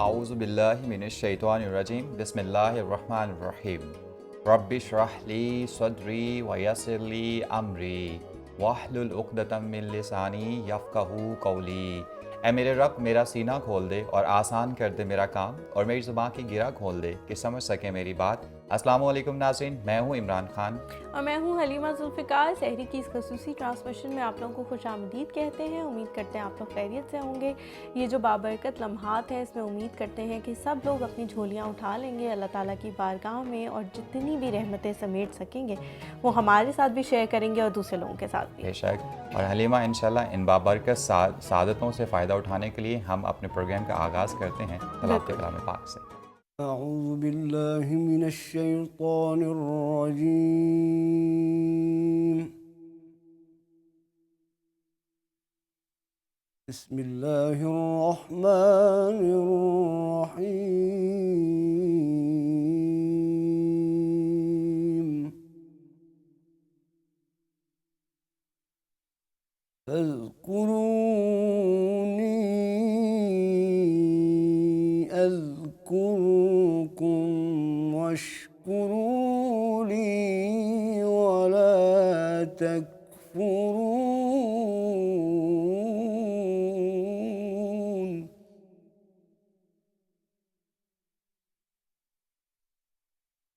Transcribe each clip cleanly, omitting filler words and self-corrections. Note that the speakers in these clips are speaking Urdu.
اعوذ باللہ من الشیطان الرجیم بسم اللہ الرحمن الرحیم رب اشرح لی صدری ویسر لی امری واحلل عقدۃ من لسانی یفقہوا قولی۔ اے میرے رب میرا سینہ کھول دے اور آسان کر دے میرا کام، اور میری زبان کی گرہ کھول دے کہ سمجھ سکے میری بات۔ السلام علیکم ناظرین، میں ہوں عمران خان اور میں ہوں حلیمہ ذوالفقار۔ سحری کی اس خصوصی ٹرانسمیشن میں آپ لوگوں کو خوش آمدید کہتے ہیں۔ امید کرتے ہیں آپ لوگ خیریت سے ہوں گے۔ یہ جو بابرکت لمحات ہیں، اس میں امید کرتے ہیں کہ سب لوگ اپنی جھولیاں اٹھا لیں گے اللہ تعالیٰ کی بارگاہ میں، اور جتنی بھی رحمتیں سمیٹ سکیں گے وہ ہمارے ساتھ بھی شیئر کریں گے اور دوسرے لوگوں کے ساتھ بھی۔ بے شک۔ اور حلیمہ انشاءاللہ ان بابرکت سعادتوں سے فائدہ اٹھانے کے لیے ہم اپنے پروگرام کا آغاز کرتے ہیں تلاوت کلام پاک سے۔ اعوذ باللہ من الشیطان الرجیم، بسم اللہ الرحمن الرحیم، فاذکرونی اذکرکم واشکروا لی ولا تکفرون۔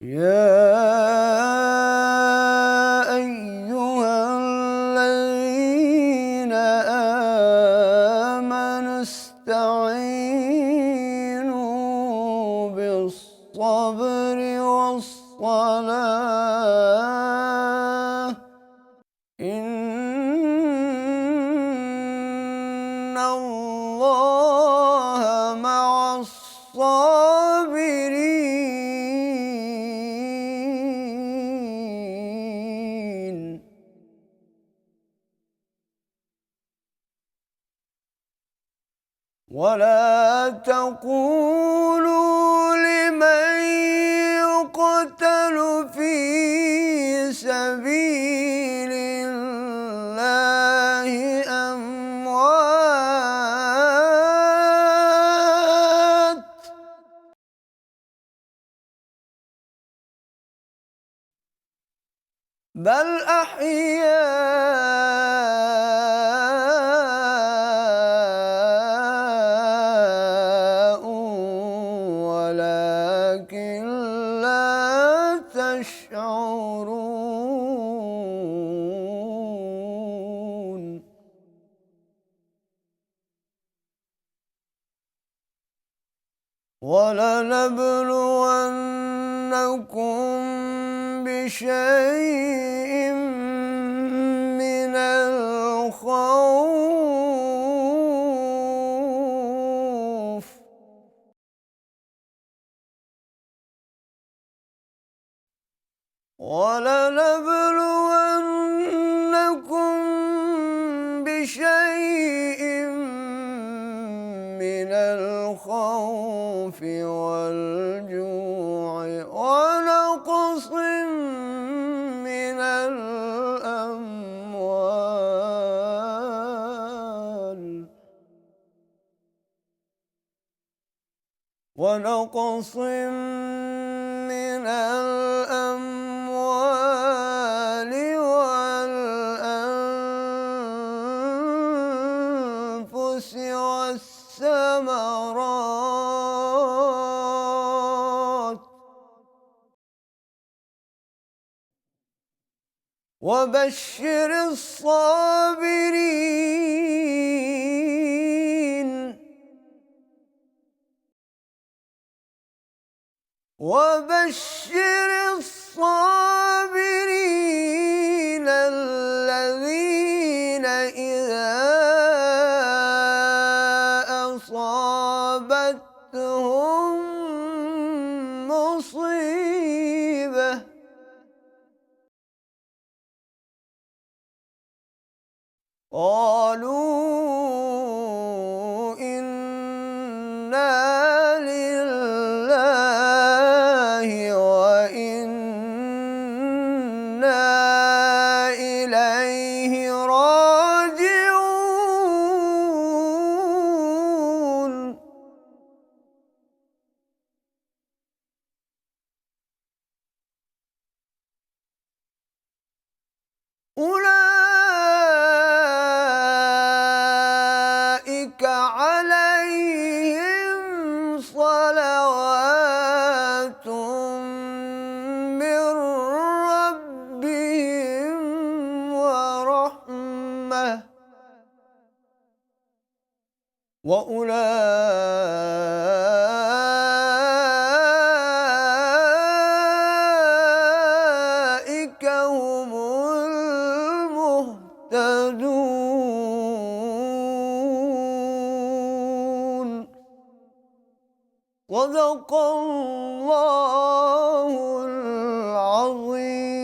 یا ایہا الذین آمنوا استعینوا بالصبر والصلاة ان اللہ مع الصابرین۔ ولا تقولوا لمن يقتل في سبيل الله أموات، بل أحياء ولكن لا تشعرون۔ وَلَنَبْلُوَنَّكُم بِشَيْءٍ مِّنَ الْخَوْفِ وَلَنَبْلُوَنَّكُم بِشَيْءٍ مِّنَ الْخَوْفِ وَالْجُوعِ وَنَقْصٍ مِّنَ الْأَمْوَالِ وَالْأَنفُسِ وَالثَّمَرَاتِ وَبَشِّرِ الصَّابِرِينَ الَّذِينَ إِذَا أَصَابَتْهُم مُّصِيبَةٌ قَالُوا إِنَّا لِلَّهِ وَإِنَّا إِلَيْهِ رَاجِعُونَ۔ وأولئك هم المهتدون صدق الله العظيم.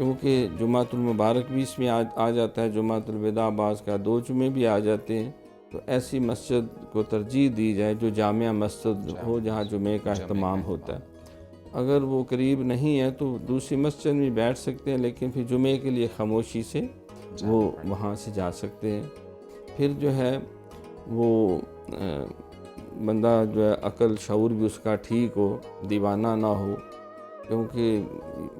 کیونکہ جمعۃ المبارک بھی اس میں آ جاتا ہے، جمعۃ الوداع بعض کا 2 جمعے بھی آ جاتے ہیں، تو ایسی مسجد کو ترجیح دی جائے جو جامع مسجد ہو جہاں جمعے کا اہتمام ہوتا ہے۔ اگر وہ قریب نہیں ہے تو دوسری مسجد میں بیٹھ سکتے ہیں، لیکن پھر جمعے کے لیے خاموشی سے وہ وہاں سے جا سکتے ہیں۔ پھر جو ہے وہ بندہ جو ہے عقل شعور بھی اس کا ٹھیک ہو، دیوانہ نہ ہو، کیونکہ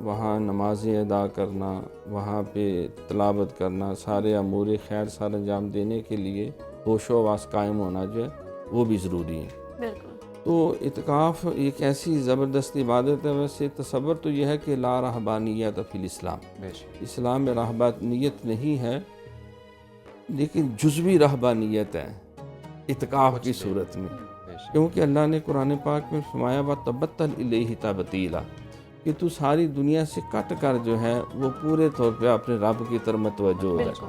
وہاں نمازیں ادا کرنا، وہاں پہ تلاوت کرنا، سارے امور خیر سر انجام دینے کے لیے ہوش و حواس قائم ہونا جو ہے وہ بھی ضروری ہے۔ بالکل۔ تو اعتکاف ایک ایسی زبردست عبادت ہے۔ ویسے تصور تو یہ ہے کہ لا رہبانیت فی الاسلام، اسلام میں رہبانیت نہیں ہے، لیکن جزوی رہبانیت ہے اعتکاف کی صورت میں، کیونکہ اللہ نے قرآن پاک میں فرمایا وَتَبَتَّلْ إِلَيْهِ تَبْتِيلًا کہ تو ساری دنیا سے کٹ کر جو ہے وہ پورے طور پہ اپنے رب کی طرف متوجہ ہو جائے۔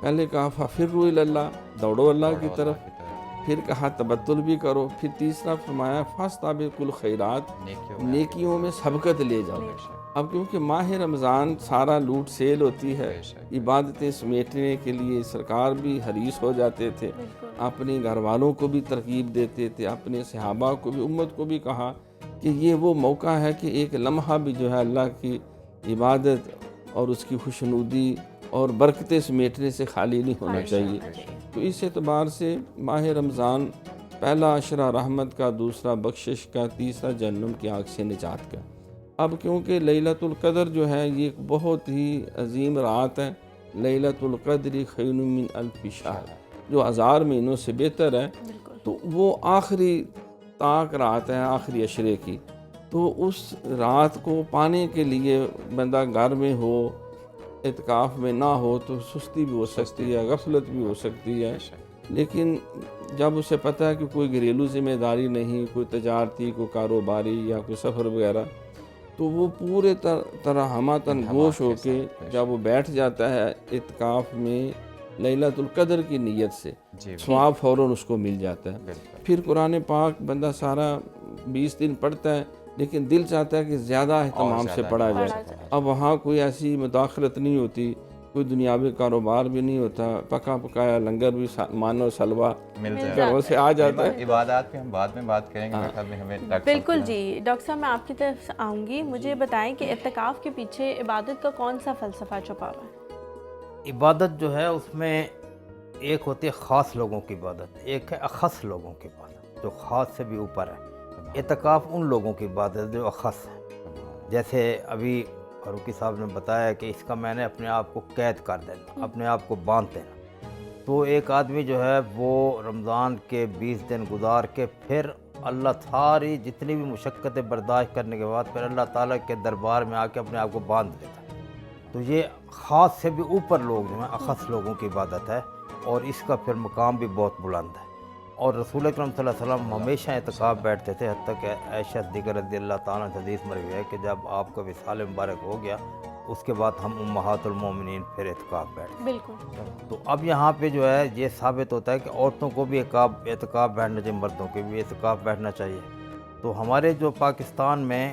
پہلے کہا فَفِرُّوا إِلَى اللَّهِ دوڑو اللہ کی طرف، پھر کہا تبتل بھی کرو، پھر تیسرا فرمایا فَاسْتَبِقُوا الْخَيْرَاتِ نیکیوں میں سبقت لے جاؤ۔ اب کیونکہ ماہ رمضان سارا لوٹ سیل ہوتی ہے، عبادتیں سمیٹنے کے لیے سرکار بھی حریص ہو جاتے تھے، اپنے گھر والوں کو بھی ترغیب دیتے تھے، اپنے صحابہ کو بھی، امت کو بھی کہا کہ یہ وہ موقع ہے کہ ایک لمحہ بھی جو ہے اللہ کی عبادت اور اس کی خوشنودی اور برکتیں سمیٹنے سے خالی نہیں ہونا چاہیے۔ تو اس اعتبار سے ماہ رمضان پہلا عشرہ رحمت کا، دوسرا بخشش کا، تیسرا جہنم کی آگ سے نجات کا۔ اب کیونکہ لیلۃ القدر جو ہے یہ ایک بہت ہی عظیم رات ہے، لیلۃ القدر خیر من الف شہر، جو 1000 مہینوں سے بہتر ہے، تو وہ آخری طاق رات ہے آخری عشرے کی۔ تو اس رات کو پانے کے لیے بندہ گھر میں ہو، اعتکاف میں نہ ہو تو سستی بھی ہو سکتی ہے، غفلت بھی ہو سکتی ہے، لیکن جب اسے پتہ ہے کہ کوئی گھریلو ذمہ داری نہیں، کوئی تجارتی، کوئی کاروباری یا کوئی سفر وغیرہ، تو وہ پورے طرح ہمہ گوش ہو کے جب وہ بیٹھ جاتا ہے اعتکاف میں لیلۃ القدر کی نیت سے، ثواب فوراً اس کو مل جاتا ہے۔ پھر قرآن پاک بندہ سارا 20 دن پڑھتا ہے، لیکن دل چاہتا ہے کہ زیادہ اہتمام سے پڑھا جائے۔ اب وہاں کوئی ایسی مداخلت نہیں ہوتی، کوئی دنیاوی کاروبار بھی نہیں ہوتا، پکا پکایا لنگر بھی مان و سلوہ گھروں سے آ جاتا ہے۔ عبادات پہ ہم بعد میں بات کریں گے، میرے خیال میں ہمیں بالکل جی۔ ڈاکٹر صاحب میں آپ کی طرف آؤں گی، مجھے بتائیں کہ اعتکاف کے پیچھے عبادت کا کون سا فلسفہ چھپا ہوا ہے؟ عبادت جو ہے اس میں ایک ہوتی ہے خاص لوگوں کی عبادت، ایک ہے اخص لوگوں کی عبادت جو خاص سے بھی اوپر ہے۔ اعتکاف ان لوگوں کی عبادت جو اخص ہے، جیسے ابھی فاروقی صاحب نے بتایا کہ اس کا میں نے اپنے آپ کو قید کر دینا، اپنے آپ کو باندھ دینا۔ تو ایک آدمی جو ہے وہ رمضان کے 20 دن گزار کے پھر اللہ ساری جتنی بھی مشقتیں برداشت کرنے کے بعد پھر اللہ تعالیٰ کے دربار میں آ کے اپنے آپ کو باندھ دیتا ہے۔ تو یہ خاص سے بھی اوپر لوگ جو ہیں اخص لوگوں کی عبادت ہے، اور اس کا پھر مقام بھی بہت بلند ہے۔ اور رسول اکرم صلی اللہ علیہ وسلم ہمیشہ اعتکاف بیٹھتے تھے، حتیٰ کہ عائشہ صدیقہ رضی اللہ تعالیٰ عنہ حدیث مروی ہے کہ جب آپ کا وصال مبارک ہو گیا اس کے بعد ہم امہات المومنین پھر اعتکاف بیٹھتے۔ بالکل۔ تو اب یہاں پہ جو ہے یہ ثابت ہوتا ہے کہ عورتوں کو بھی اعتکاف بیٹھنا چاہیے، مردوں کے بھی اعتکاف بیٹھنا چاہیے۔ تو ہمارے جو پاکستان میں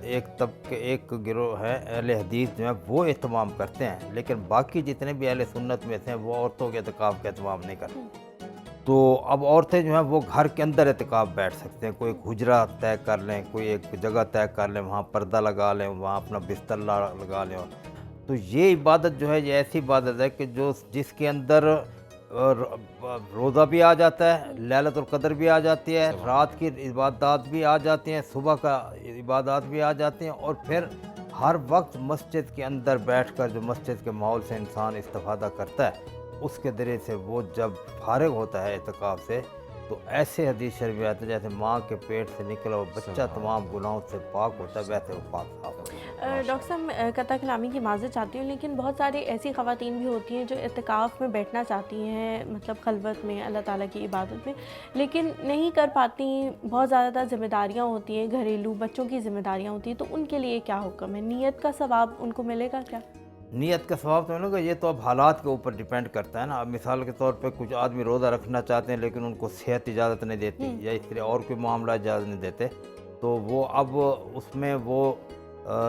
ایک گروہ ہے اہل حدیث جو ہیں وہ اہتمام کرتے ہیں، لیکن باقی جتنے بھی اہل سنت میں تھے وہ عورتوں کے اعتکاف کا اہتمام نہیں کرتے۔ تو اب عورتیں جو ہیں وہ گھر کے اندر اعتکاف بیٹھ سکتے ہیں، کوئی حجرہ طے کر لیں، کوئی ایک جگہ طے کر لیں، وہاں پردہ لگا لیں، وہاں اپنا بستر لگا لیں۔ تو یہ عبادت جو ہے یہ ایسی عبادت ہے کہ جس کے اندر روزہ بھی آ جاتا ہے، لیلۃ القدر بھی آ جاتی ہے، رات کی عبادات بھی آ جاتی ہیں، صبح کا عبادات بھی آ جاتی ہیں، اور پھر ہر وقت مسجد کے اندر بیٹھ کر جو مسجد کے ماحول سے انسان استفادہ کرتا ہے اس کے ذریعے سے وہ جب فارغ ہوتا ہے اعتکاف سے تو ایسے حدیث شریف آتے ہیں جیسے ماں کے پیٹ سے نکلا وہ بچہ تمام گناہوں سے پاک ہوتا ہے ویسے وہ پاک صاف ہوتا ہے۔ ڈاکٹر صاحب میں قطع کلامی کی معذرت چاہتی ہوں، لیکن بہت ساری ایسی خواتین بھی ہوتی ہیں جو اعتکاف میں بیٹھنا چاہتی ہیں، مطلب خلوت میں اللہ تعالیٰ کی عبادت میں، لیکن نہیں کر پاتی، بہت زیادہ ذمہ داریاں ہوتی ہیں، گھریلو بچوں کی ذمہ داریاں ہوتی ہیں، تو ان کے لیے کیا حکم ہے؟ نیت کا ثواب ان کو ملے گا کیا؟ نیت کا ثواب تو ملے گا، یہ تو اب حالات کے اوپر ڈیپینڈ کرتا ہے نا۔ اب مثال کے طور پہ کچھ آدمی روزہ رکھنا چاہتے ہیں لیکن ان کو صحت اجازت نہیں دیتی، یا اس طرح اور کوئی معاملہ اجازت نہیں دیتے، تو وہ اب اس میں وہ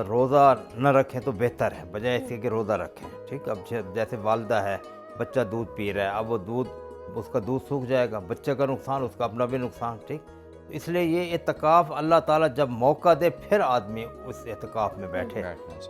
روزہ نہ رکھیں تو بہتر ہے بجائے اس کے کہ روزہ رکھیں، ٹھیک۔ اب جیسے والدہ ہے، بچہ دودھ پی رہا ہے، اب وہ اس کا دودھ سوکھ جائے گا، بچے کا نقصان، اس کا اپنا بھی نقصان، ٹھیک۔ اس لیے یہ اعتکاف اللہ تعالیٰ جب موقع دے پھر آدمی اس اعتکاف میں بیٹھے،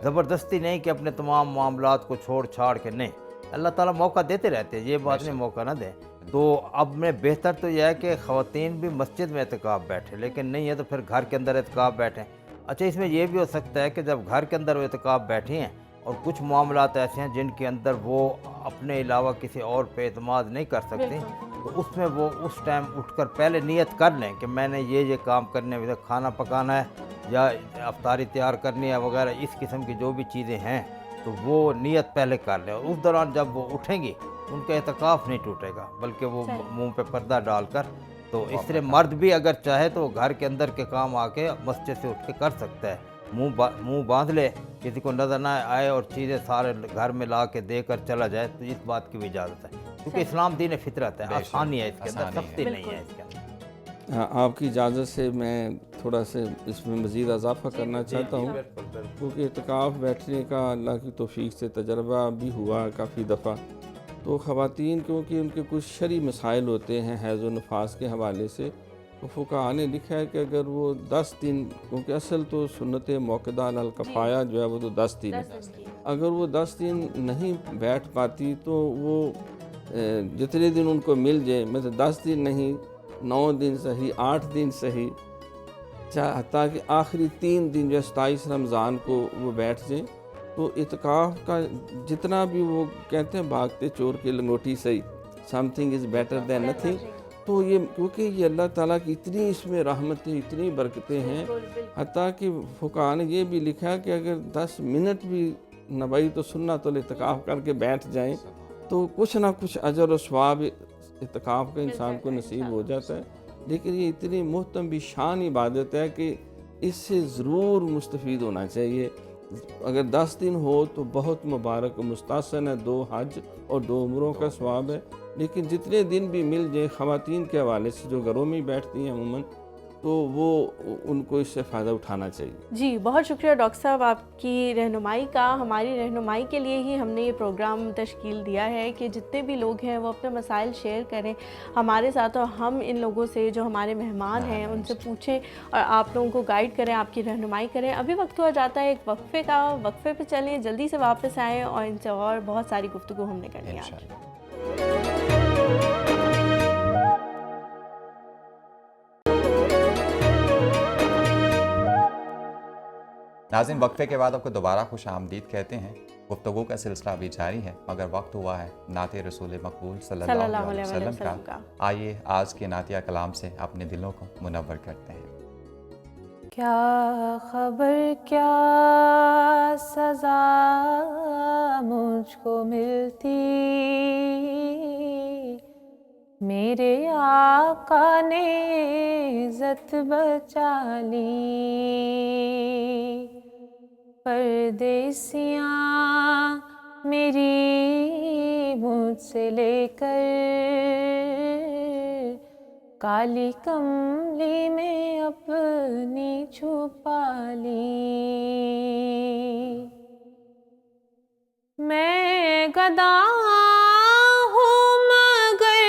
زبردستی نہیں کہ اپنے تمام معاملات کو چھوڑ چھاڑ کے، نہیں، اللہ تعالیٰ موقع دیتے رہتے ہیں، یہ بات نہیں موقع نہ دیں۔ تو اب میں بہتر تو یہ ہے کہ خواتین بھی مسجد میں اعتکاف بیٹھے، لیکن نہیں ہے تو پھر گھر کے اندر اعتکاف بیٹھیں۔ اچھا، اس میں یہ بھی ہو سکتا ہے کہ جب گھر کے اندر وہ اعتکاف بیٹھی ہیں اور کچھ معاملات ایسے ہیں جن کے اندر وہ اپنے علاوہ کسی اور پہ اعتماد نہیں کر سکتی، تو اس میں وہ اس ٹائم اٹھ کر پہلے نیت کر لیں کہ میں نے یہ کام کرنے ہیں، کھانا پکانا ہے یا افطاری تیار کرنی ہے وغیرہ، اس قسم کی جو بھی چیزیں ہیں تو وہ نیت پہلے کر لیں، اور اس دوران جب وہ اٹھیں گی ان کا اعتکاف نہیں ٹوٹے گا، بلکہ وہ منہ پہ پردہ ڈال کر، تو اس طرح مرد بھی اگر چاہے تو گھر کے اندر کے کام آ کے مسجد سے اٹھ کے کر سکتا ہے، منہ باندھ لے، کسی کو نظر نہ آئے اور چیزیں سارے گھر میں لا کے دے کر چلا جائے، تو اس بات کی بھی اجازت ہے، کیونکہ اسلام دین فطرت ہے، آسانی ہے اس کے اندر، سختی نہیں ہے اس کے اندر۔ ہاں، آپ کی اجازت سے میں تھوڑا سے اس میں مزید اضافہ کرنا چاہتا ہوں، کیونکہ اعتکاف بیٹھنے کا اللہ کی توفیق سے تجربہ بھی ہوا کافی دفعہ۔ تو خواتین کیونکہ ان کے کچھ شرعی مسائل ہوتے ہیں حیض و نفاس کے حوالے سے، تو فقہاء نے لکھا ہے کہ اگر وہ 10 دن، کیونکہ اصل تو سنت موقدہ علی الکفایہ جو ہے وہ تو 10 دن ہے، اگر وہ 10 دن نہیں بیٹھ پاتی تو وہ جتنے دن ان کو مل جائے، مطلب 10 دن نہیں، 9 دن صحیح، 8 دن صحیح، حتیٰ کہ آخری 3 دن جو 27 رمضان کو وہ بیٹھ جائیں، تو اعتکاف کا جتنا بھی وہ کہتے ہیں بھاگتے چور کی لنگوٹی صحیح، some thing is better than nothing, تو یہ کیونکہ یہ اللہ تعالیٰ کی اتنی اس میں رحمتیں، اتنی برکتیں ہیں، حتیٰ کہ فقہاء نے یہ بھی لکھا کہ اگر 10 منٹ بھی نبی تو سنت الاعتکاف کر کے بیٹھ جائیں تو کچھ نہ کچھ اجر و ثواب اعتکاف کا انسان کو نصیب ہو جاتا ہے۔ لیکن یہ اتنی محترم بھی شان عبادت ہے کہ اس سے ضرور مستفید ہونا چاہیے۔ اگر 10 دن ہو تو بہت مبارک و مستحسن ہے، 2 حج اور 2 عمروں کا ثواب ہے، لیکن جتنے دن بھی مل جائیں خواتین کے حوالے سے جو گھروں میں بیٹھتی ہیں عموماً، تو وہ ان کو اس سے فائدہ اٹھانا چاہیے۔ جی بہت شکریہ ڈاکٹر صاحب آپ کی رہنمائی کا۔ ہماری رہنمائی کے لیے ہی ہم نے یہ پروگرام تشکیل دیا ہے کہ جتنے بھی لوگ ہیں وہ اپنے مسائل شیئر کریں ہمارے ساتھ، اور ہم ان لوگوں سے جو ہمارے مہمان ہیں ان سے پوچھیں اور آپ لوگوں کو گائیڈ کریں، آپ کی رہنمائی کریں۔ ابھی وقت ہوا جاتا ہے ایک وقفے کا، وقفے پہ چلیں، جلدی سے واپس آئیں اور ان سے اور بہت ساری گفتگو ہم نے کرنی ہے آج۔ ناظرین، وقفے کے بعد آپ کو دوبارہ خوش آمدید کہتے ہیں۔ گفتگو کا سلسلہ ابھی جاری ہے، مگر وقت ہوا ہے نعت رسول مقبول صلی اللہ علیہ وسلم کا۔ آئیے آج کے نعتیہ کلام سے اپنے دلوں کو منور کرتے ہیں۔ کیا خبر کیا سزا مجھ کو ملتی، میرے آقا نے عزت بچا لی، پردیسیاں میری مجھ سے لے کر کالی کملی میں اپنی چھپا لی، میں گدا ہوں مگر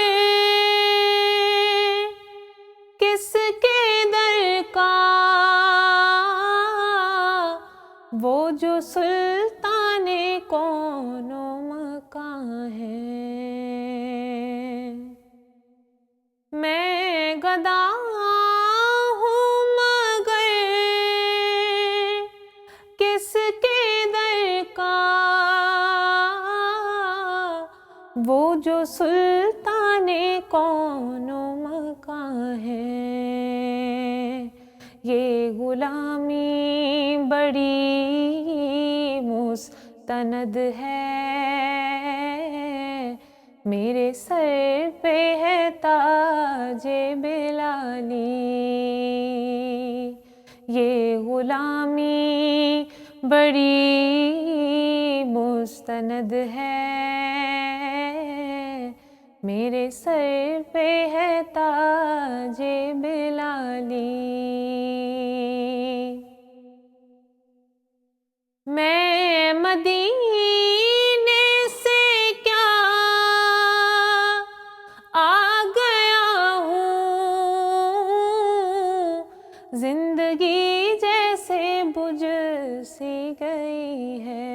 کس کے در کا، وہ جو سلطان کون و مکان ہے، میں گدا ہوں مگر کس کے در کا، وہ جو سلطان کون و مکان ہے، یہ غلامی بڑی مستند ہے، میرے سر پہ ہے تاج بلالی، یہ غلامی بڑی مستند ہے، میرے سر پہ ہے تاج بلالی، میں مدینے سے کیا آ گیا ہوں، زندگی جیسے بجھ سی گئی ہے،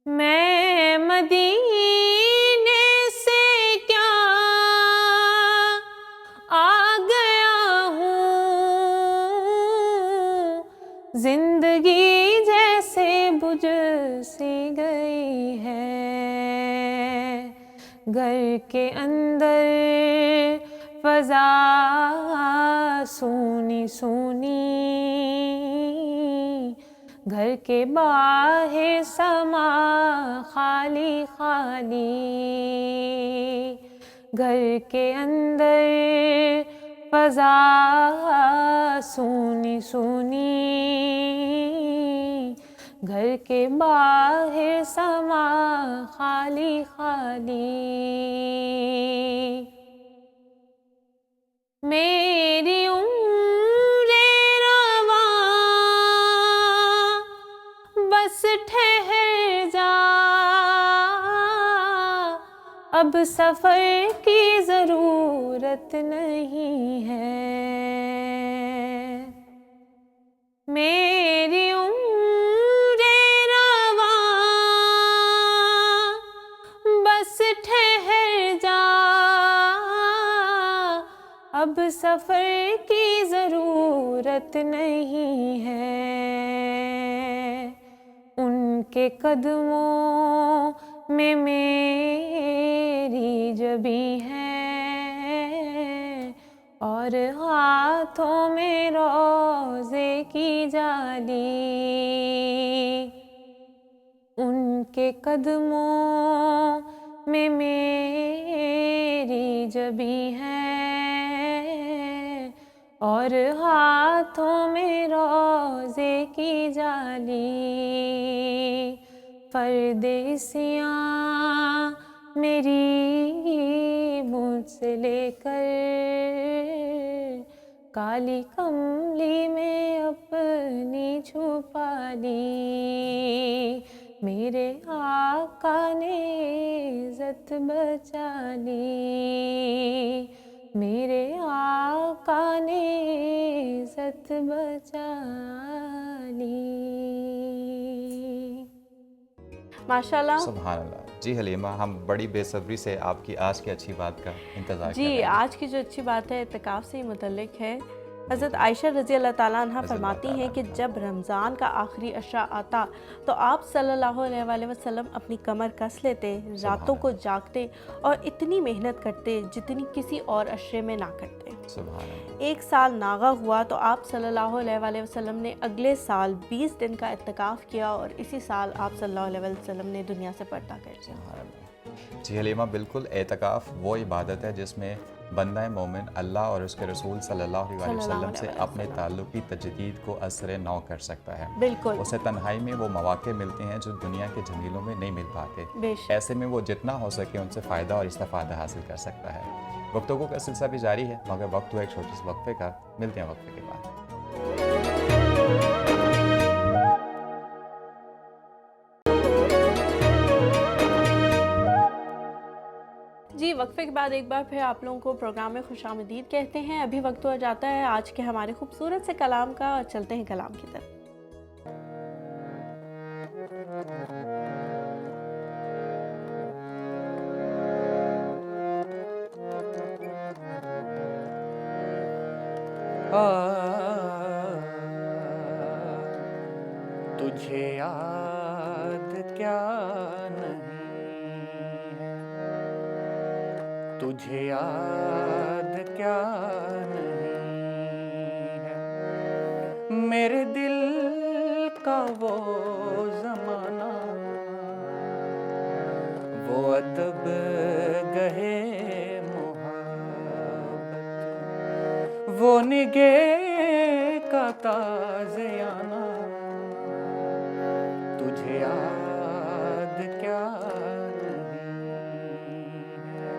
میں مدینے سے کیا آ گیا ہوں، زندگی جیسے بجھ سی گئی ہے، گھر کے اندر فضا سونی سونی، گھر کے باہر سما خالی خالی، گھر کے اندر فضا سونی سونی، گھر کے باہر سما خالی خالی، میری عمر رواں بس ٹھہر جا، اب سفر کی ضرورت نہیں ہے، میری عمر رواں بس ٹھہر جا، اب سفر کی ضرورت نہیں ہے، ان کے قدموں میں میری جبی ہے، اور ہاتھوں میں روزے کی جالی، ان کے قدموں میں میری جبی ہے، اور ہاتھوں میں روزے کی جالی، پردیسیاں میری مجھ سے لے کر کالی کملی میں اپنی چھپا لی، میرے آقا نے عزت بچا لی، میرے آقا نے عزت بچا لی۔ ماشاءاللہ۔ سبحان اللہ۔ جی حلیمہ، ہم بڑی بے صبری سے آپ کی آج کی اچھی بات کا انتظار کر رہے جی ہیں۔ آج کی جو اچھی بات ہے اعتکاف سے ہی متعلق ہے۔ حضرت عائشہ رضی اللہ تعالیٰ عنہ فرماتی ہیں کہ جب رمضان کا آخری عشاء آتا تو آپ صلی اللہ علیہ وآلہ وسلم اپنی کمر کس لیتے، راتوں کو جاگتے اور اتنی محنت کرتے جتنی کسی اور عشرے میں نہ کرتے۔ سبحان اللہ۔ ایک سال ناغہ ہوا تو آپ صلی اللہ علیہ وآلہ وسلم نے اگلے سال 20 دن کا اعتکاف کیا، اور اسی سال آپ صلی اللہ علیہ وسلم نے دنیا سے پردہ کر دیا۔ سبحان اللہ۔ جی حلیمہ، بالکل اعتکاف وہ عبادت ہے جس میں بندہ مومن اللہ اور اس کے رسول صلی اللہ علیہ وسلم سے اپنے تعلق کی تجدید کو اثر نو کر سکتا ہے۔ بالکل۔ اسے تنہائی میں وہ مواقع ملتے ہیں جو دنیا کے جمیلوں میں نہیں مل پاتے، بے شک۔ ایسے میں وہ جتنا ہو سکے ان سے فائدہ اور استفادہ حاصل کر سکتا ہے۔ گفتگو کا سلسلہ بھی جاری ہے، مگر وقت ہوا ایک چھوٹے سے وقفے کا، ملتے ہیں وقفے کے بعد۔ جی وقفے کے بعد ایک بار پھر آپ لوگوں کو پروگرام میں خوش آمدید کہتے ہیں۔ ابھی وقت ہو جاتا ہے آج کے ہمارے خوبصورت سے کلام کا، اور چلتے ہیں کلام کی طرف۔ تجھے یاد کیا نہیں ہے، تجھے یاد کیا نہیں ہے، میرے دل کا وہ زمانہ، وہ ادب گہے محبت، وہ نگہ کا تازیانہ، تجھے یاد کیا نہیں ہے۔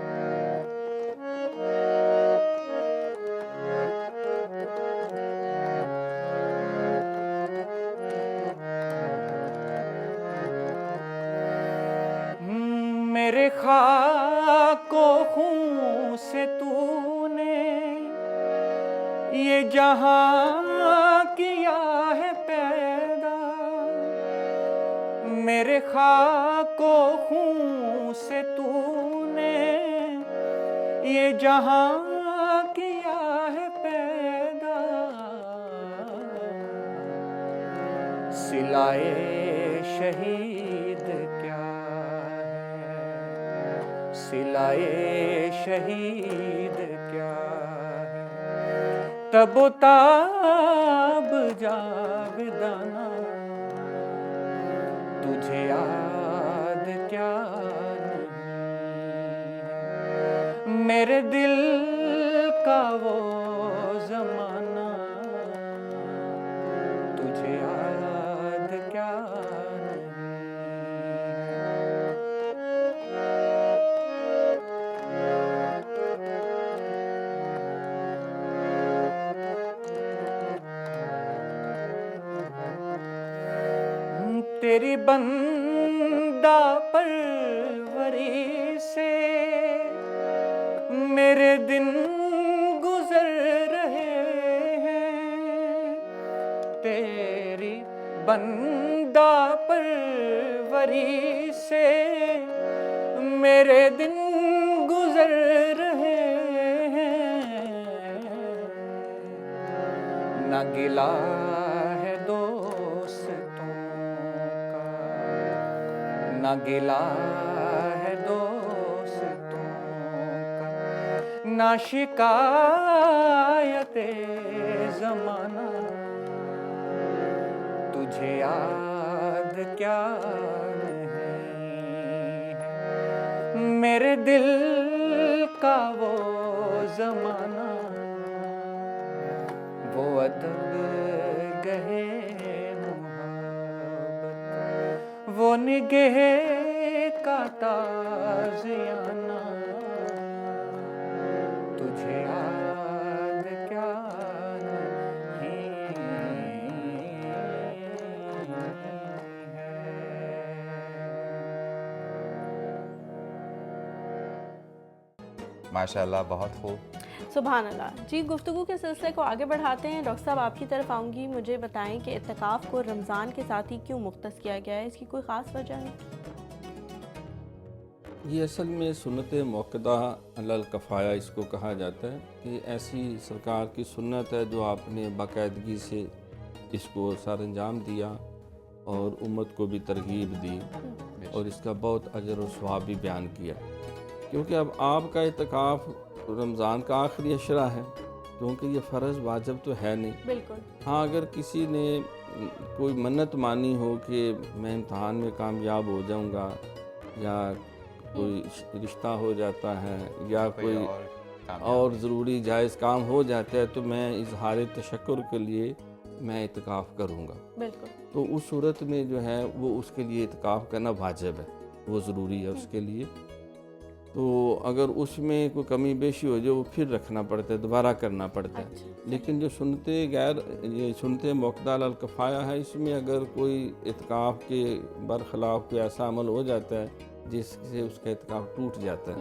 میرے خاک و خون سے تو نے یہ جہاں کیا ہے پیدا، میرے خاک و خون سے تو نے یہ جہاں کیا ہے پیدا، صلائے شہید کیا ہے، صلائے شہید کیا ہے، تب و تاب جاودانہ تجھے یاد کیا نہیں ہے، میرے دل کا وہ زمانہ تجھے یاد کیا نہیں، تیری بندہ پروری سے میرے دن گزر رہے ہیں، تیری بندہ پروری سے میرے دن گزر رہے ہیں، نہ گلا ہے دوستوں کا، نہ گلا ہے دوستوں کا، نہ شکایت زمانہ تجھے یاد کیا نہیں ہے، میرے دل کا وہ زمانہ، وہ ادب گہے محبت، وہ نگہ کا تازیانہ تجھے یاد کیا نہیں ہے۔ ماشاءاللہ، بہت خوب۔ سبحان اللہ۔ جی، گفتگو کے سلسلے کو آگے بڑھاتے ہیں۔ ڈاکٹر صاحب آپ کی طرف آؤں گی، مجھے بتائیں کہ اعتکاف کو رمضان کے ساتھ ہی کیوں مختص کیا گیا ہے؟ اس کی کوئی خاص وجہ ہے؟ یہ اصل میں سنت موقدہ علی الکفایہ اس کو کہا جاتا ہے کہ ایسی سرکار کی سنت ہے جو آپ نے باقاعدگی سے اس کو سر انجام دیا اور امت کو بھی ترغیب دی اور اس کا بہت اجر و ثواب بھی بیان کیا، کیونکہ اب آپ کا اعتکاف رمضان کا آخری عشرہ ہے، کیونکہ یہ فرض واجب تو ہے نہیں۔ بالکل۔ ہاں، اگر کسی نے کوئی منت مانی ہو کہ میں امتحان میں کامیاب ہو جاؤں گا، یا کوئی رشتہ ہو جاتا ہے، یا کوئی اور ضروری جائز کام ہو جاتا ہے، تو میں اظہار تشکر کے لیے میں اعتکاف کروں گا، بالکل۔ تو اس صورت میں جو ہے وہ اس کے لیے اعتکاف کرنا واجب ہے، وہ ضروری ہے اس کے لیے۔ تو اگر اس میں کوئی کمی بیشی ہو جائے وہ پھر رکھنا پڑتا ہے، دوبارہ کرنا پڑتا ہے۔ لیکن جو یہ سنت موقدہ علی الکفایہ ہے، اس میں اگر کوئی اعتکاف کے برخلاف کوئی ایسا عمل ہو جاتا ہے جس سے اس کا اعتکاف ٹوٹ جاتا ہے،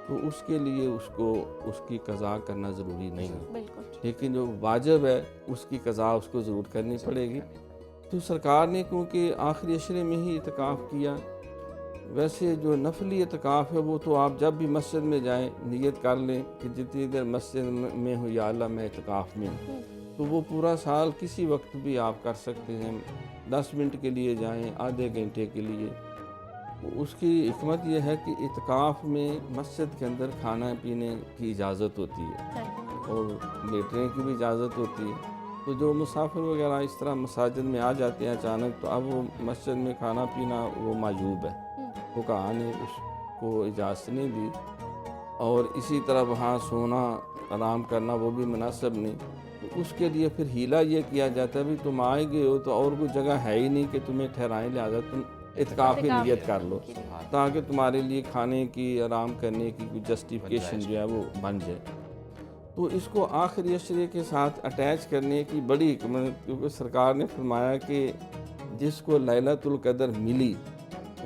تو اس کے لیے اس کو اس کی قضا کرنا ضروری نہیں ہے، بالکل۔ لیکن جو واجب ہے اس کی قضا اس کو ضرور کرنی پڑے گی۔ تو سرکار نے کیونکہ آخری عشرے میں ہی اعتکاف کیا، ویسے جو نفلی اعتکاف ہے وہ تو آپ جب بھی مسجد میں جائیں نیت کر لیں کہ جتنی دیر مسجد میں ہو یا اللہ میں اعتکاف میں ہوں، تو وہ پورا سال کسی وقت بھی آپ کر سکتے ہیں۔ 10 منٹ کے لیے جائیں، آدھے گھنٹے کے لیے۔ اس کی حکمت یہ ہے کہ اعتکاف میں مسجد کے اندر کھانا پینے کی اجازت ہوتی ہے اور لیٹنے کی بھی اجازت ہوتی ہے، تو جو مسافر وغیرہ اس طرح مساجد میں آ جاتے ہیں اچانک، تو اب وہ مسجد میں کھانا پینا وہ معیوب ہے، فقہا نے اس کو اجازت نہیں دی، اور اسی طرح وہاں سونا آرام کرنا وہ بھی مناسب نہیں۔ تو اس کے لیے پھر ہیلہ یہ کیا جاتا ہے بھی تم آئے گئے ہو تو اور کوئی جگہ ہے ہی نہیں کہ تمہیں ٹھہرائیں، لہٰذا تم اعتکاف کی نیت کر لو تاکہ تمہارے لیے کھانے کی آرام کرنے کی کوئی جسٹیفیکیشن جو ہے وہ بن جائے۔ تو اس کو آخری عشرے کے ساتھ اٹیچ کرنے کی بڑی حکمت، کیونکہ سرکار نے فرمایا کہ جس کو لیلۃ القدر ملی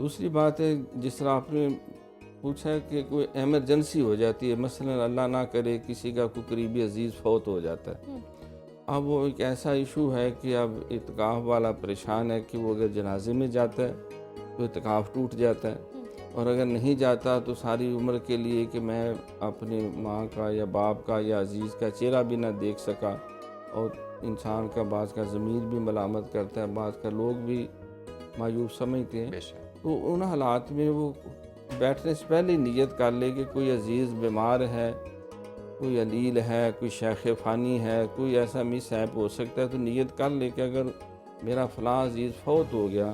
دوسری بات ہے جس طرح آپ نے پوچھا کہ کوئی ایمرجنسی ہو جاتی ہے، مثلا اللہ نہ کرے کسی کا کوئی قریبی عزیز فوت ہو جاتا ہے، اب وہ ایک ایسا ایشو ہے کہ اب اعتکاف والا پریشان ہے کہ وہ اگر جنازے میں جاتا ہے تو اعتکاف ٹوٹ جاتا ہے، اور اگر نہیں جاتا تو ساری عمر کے لیے کہ میں اپنی ماں کا یا باپ کا یا عزیز کا چہرہ بھی نہ دیکھ سکا، اور انسان کا بعض کا ضمیر بھی ملامت کرتا ہے، بعض کا لوگ بھی مایوس سمجھتے ہیں، بے شک تو ان حالات میں وہ بیٹھنے سے پہلے نیت کر لے کہ کوئی عزیز بیمار ہے، کوئی علیل ہے، کوئی شیخ فانی ہے، کوئی ایسا مس ہیپ ہو سکتا ہے، تو نیت کر لے کہ اگر میرا فلاں عزیز فوت ہو گیا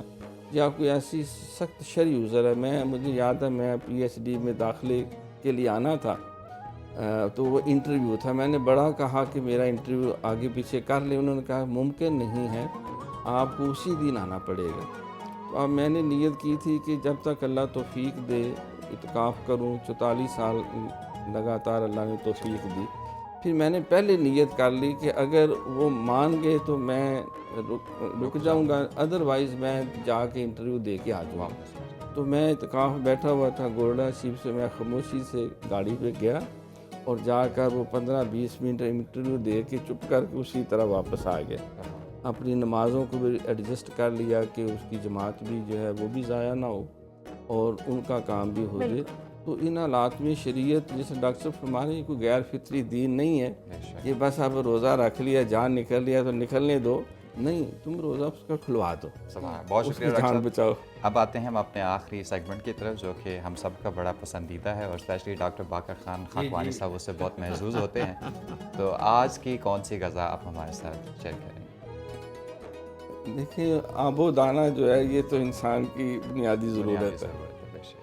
یا کوئی ایسی سخت شرعی عذر ہے، مجھے یاد ہے میں پی ایچ ڈی میں داخلے کے لیے آنا تھا، تو وہ انٹرویو تھا، میں نے بڑا کہا کہ میرا انٹرویو آگے پیچھے کر لیں، انہوں نے کہا ممکن نہیں ہے، آپ کو اسی دن آنا پڑے گا۔ تو اب میں نے نیت کی تھی کہ جب تک اللہ توفیق دے اعتکاف کروں، 44 سال لگاتار اللہ نے توفیق دی، پھر میں نے پہلے نیت کر لی کہ اگر وہ مان گئے تو میں رک جاؤں گا، ادروائز میں جا کے انٹرویو دے کے آ جاؤں۔ تو میں اعتکاف بیٹھا ہوا تھا گورڈا شیپ سے، میں خاموشی سے گاڑی پہ گیا اور جا کر وہ 15-20 منٹ انٹرویو دے کے چپ کر کے اسی طرح واپس آ گیا، اپنی نمازوں کو بھی ایڈجسٹ کر لیا کہ اس کی جماعت بھی جو ہے وہ بھی ضائع نہ ہو اور ان کا کام بھی ہو جائے۔ تو ان حالات میں شریعت جیسے ڈاکٹر صاحب فرما رہے ہیں کوئی غیر فطری دین نہیں ہے کہ بس اب روزہ رکھ لیا، جان نکل لیا تو نکلنے دو، نہیں، تم روزہ اس کا کھلوا دو، بہت اس شکریہ کی ڈاکٹر جان صاحب۔ بچاؤ۔ اب آتے ہیں ہم اپنے آخری سیگمنٹ کی طرف جو کہ ہم سب کا بڑا پسندیدہ ہے، اور اسپیشلی ڈاکٹر باقر خان خاکوانی صاحب اس سے بہت محظوظ ہوتے ہیں، تو آج کی کون سی غذا آپ ہمارے ساتھ شیئر کریں گے؟ دیکھیں، آب و دانہ جو ہے یہ تو انسان کی بنیادی ضرورت ہے،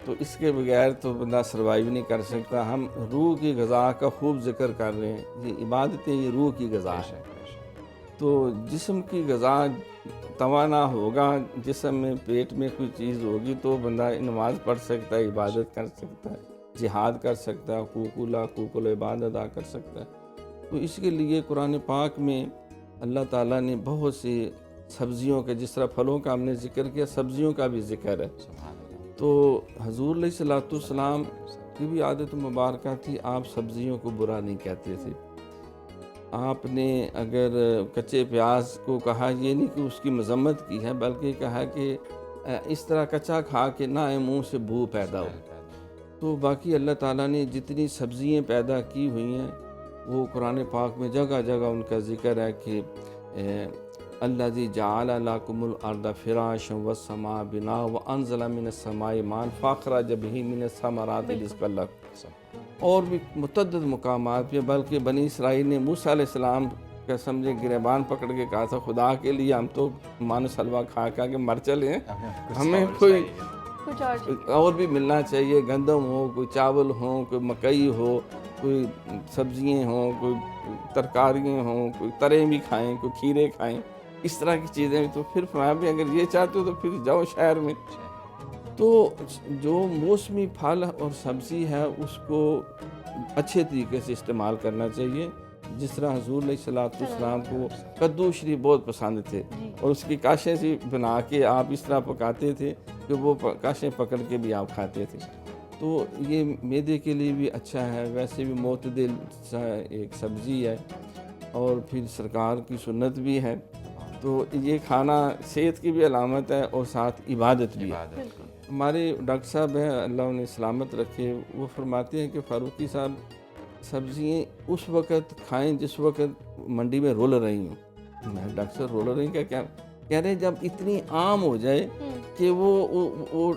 تو اس کے بغیر تو بندہ سروائیو نہیں کر سکتا۔ ہم روح کی غذا کا خوب ذکر کر رہے ہیں، یہ عبادتیں یہ روح کی غذا ہے، تو جسم کی غذا توانا ہوگا، جسم میں پیٹ میں کوئی چیز ہوگی تو بندہ نماز پڑھ سکتا ہے، عبادت کر سکتا ہے، جہاد کر سکتا ہے، حقوق العباد ادا کر سکتا ہے۔ تو اس کے لیے قرآن پاک میں اللہ تعالیٰ نے بہت سی سبزیوں کے، جس طرح پھلوں کا ہم نے ذکر کیا، سبزیوں کا بھی ذکر ہے۔ تو حضور علیہ الصلوۃ والسلام کی بھی عادت مبارکہ تھی، آپ سبزیوں کو برا نہیں کہتے تھے۔ آپ نے اگر کچے پیاز کو کہا، یہ نہیں کہ اس کی مذمت کی ہے، بلکہ کہا کہ اس طرح کچا کھا کے نہ منہ سے بو پیدا ہو۔ تو باقی اللہ تعالیٰ نے جتنی سبزیاں پیدا کی ہوئی ہیں وہ قرآن پاک میں جگہ جگہ ان کا ذکر ہے کہ الذی جعل لکم الارض فراشا والسماء بناء وانزل من السماء ماء فاخرج به من الثمرات رزقا لکم، اور بھی متعدد مقامات پہ، بلکہ بنی اسرائیل نے موسیٰ علیہ السلام کا سمجھے گریبان پکڑ کے کہا تھا خدا کے لیے ہم تو مان سلوا کھا کے مر چلے ہیں، ہمیں کوئی اور بھی ملنا چاہیے، گندم ہو، کوئی چاول ہو، کوئی مکئی ہو، کوئی سبزیاں ہوں، کوئی ترکاریاں ہوں، کوئی ترے بھی کھائیں، کوئی کھیرے کھائیں، اس طرح کی چیزیں۔ تو پھر فرمایا بھی اگر یہ چاہتے ہو تو پھر جاؤ شہر میں۔ تو جو موسمی پھل اور سبزی ہے اس کو اچھے طریقے سے استعمال کرنا چاہیے، جس طرح حضور علیہ الصلوۃ والسلام کو کدو شریف بہت پسند تھے، اور اس کی کاشیں سے بنا کے آپ اس طرح پکاتے تھے کہ وہ کاشیں پکڑ کے بھی آپ کھاتے تھے۔ تو یہ معدے کے لیے بھی اچھا ہے، ویسے بھی معتدل سا ایک سبزی ہے، اور پھر سرکار کی سنت بھی ہے، تو یہ کھانا صحت کی بھی علامت ہے اور ساتھ عبادت بھی ہے۔ ہمارے ڈاکٹر صاحب ہیں اللہ انہیں سلامت رکھے، وہ فرماتے ہیں کہ فاروقی صاحب سبزیاں اس وقت کھائیں جس وقت منڈی میں رول رہی ہوں۔ میں ڈاکٹر صاحب رول رہی ہیں کیا کہہ رہے ہیں؟ جب اتنی عام ہو جائے کہ وہ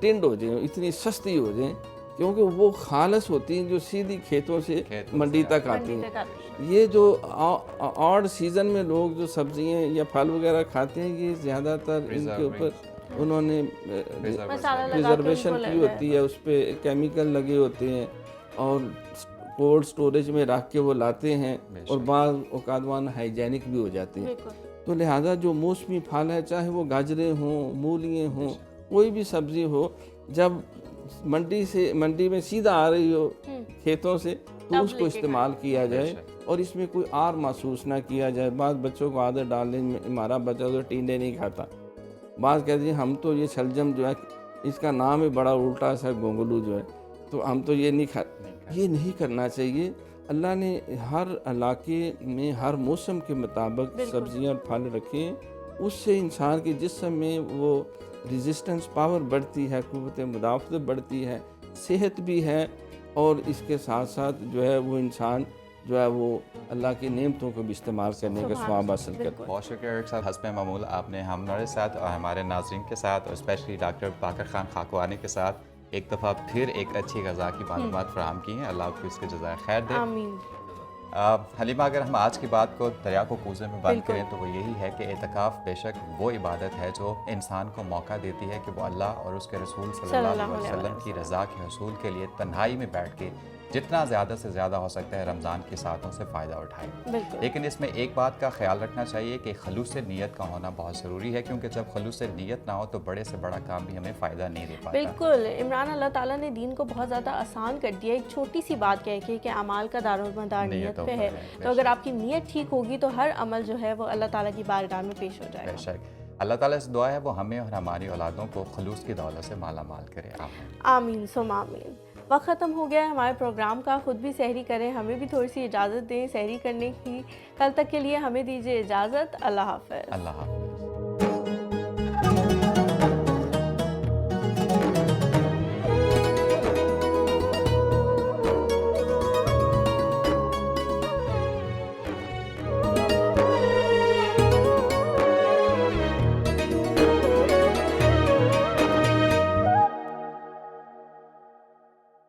ٹینڈ ہو جائیں، اتنی سستی ہو جائیں، کیونکہ وہ خالص ہوتی ہیں جو سیدھی کھیتوں سے منڈی تک آتی ہیں۔ یہ جو آڈ سیزن میں لوگ جو سبزیاں یا پھل وغیرہ کھاتے ہیں، یہ زیادہ تر ان کے اوپر انہوں نے پریزرویشن کی ہوتی ہے، اس پہ کیمیکل لگے ہوتے ہیں، اور کولڈ سٹوریج میں رکھ کے وہ لاتے ہیں، اور بعض اوقات وہاں ہائیجینک بھی ہو جاتے ہیں۔ تو لہٰذا جو موسمی پھل ہے، چاہے وہ گاجریں ہوں، مولیاں ہوں، کوئی بھی سبزی ہو، جب منڈی میں سیدھا آ رہی ہو کھیتوں سے، تو اس کو استعمال کیا جائے، اور اس میں کوئی آر محسوس نہ کیا جائے۔ بعض بچوں کو عادت ڈالنے، ہمارا بچہ تو ٹینڈے نہیں کھاتا، بعض کہتے ہیں ہم تو یہ شلجم جو ہے اس کا نام ہے بڑا الٹا سا گونگلو جو ہے، تو ہم تو یہ نہیں کرنا چاہیے۔ اللہ نے ہر علاقے میں ہر موسم کے مطابق سبزیاں اور پھل رکھے ہیں، اس سے انسان کے جسم میں وہ ریزسٹنس پاور بڑھتی ہے، قوت مدافعت بڑھتی ہے، صحت بھی ہے، اور اس کے ساتھ ساتھ جو ہے وہ انسان جو ہے وہ اللہ کی نعمتوں کو بھی استعمال کرنے کا ثواب حاصل کرتا ہے۔ بہت شکریہ ڈاکٹر صاحب، حسب معمول آپ نے ہمارے ساتھ اور ہمارے ناظرین کے ساتھ اور اسپیشلی ڈاکٹر باقر خان خاکوانی کے ساتھ ایک دفعہ پھر ایک اچھی غذا کی معلومات فراہم کی ہیں۔ اللہ آپ کو اس کے جزائے خیر دے۔ آمین۔ حلیمہ، اگر ہم آج کی بات کو دریا کو کوزے میں بند کریں تو وہ یہی ہے کہ اعتکاف بے شک وہ عبادت ہے جو انسان کو موقع دیتی ہے کہ وہ اللہ اور اس کے رسول صلی اللہ علیہ وسلم کی رضا کے حصول کے لیے تنہائی میں بیٹھ کے جتنا زیادہ سے زیادہ ہو سکتا ہے رمضان کی ساعتوں سے فائدہ اٹھائیں۔ لیکن اس میں ایک بات کا خیال رکھنا چاہیے کہ خلوص نیت کا ہونا بہت ضروری ہے، کیونکہ جب خلوص نیت نہ ہو تو بڑے سے بڑا کام بھی ہمیں فائدہ نہیں دے پاتا۔ بالکل عمران، اللہ تعالیٰ نے دین کو بہت زیادہ آسان کر دیا۔ ایک چھوٹی سی بات کہہ کے کہ اعمال کا دارالمدار نیت پہ ہے، تو اگر آپ کی نیت ٹھیک ہوگی تو ہر عمل جو ہے وہ اللہ تعالیٰ کی بارگاہ میں پیش ہو جائے گا۔ بے شک اللہ تعالیٰ سے دعا ہے وہ ہمیں اور ہماری اولادوں کو خلوص کی دولت سے مالا مال کرے۔ آمین آمین ثم آمین۔ وقت ختم ہو گیا ہے ہمارے پروگرام کا۔ خود بھی سحری کریں، ہمیں بھی تھوڑی سی اجازت دیں سحری کرنے کی۔ کل تک کے لیے ہمیں دیجیے اجازت۔ اللہ حافظ۔ اللہ حافظ۔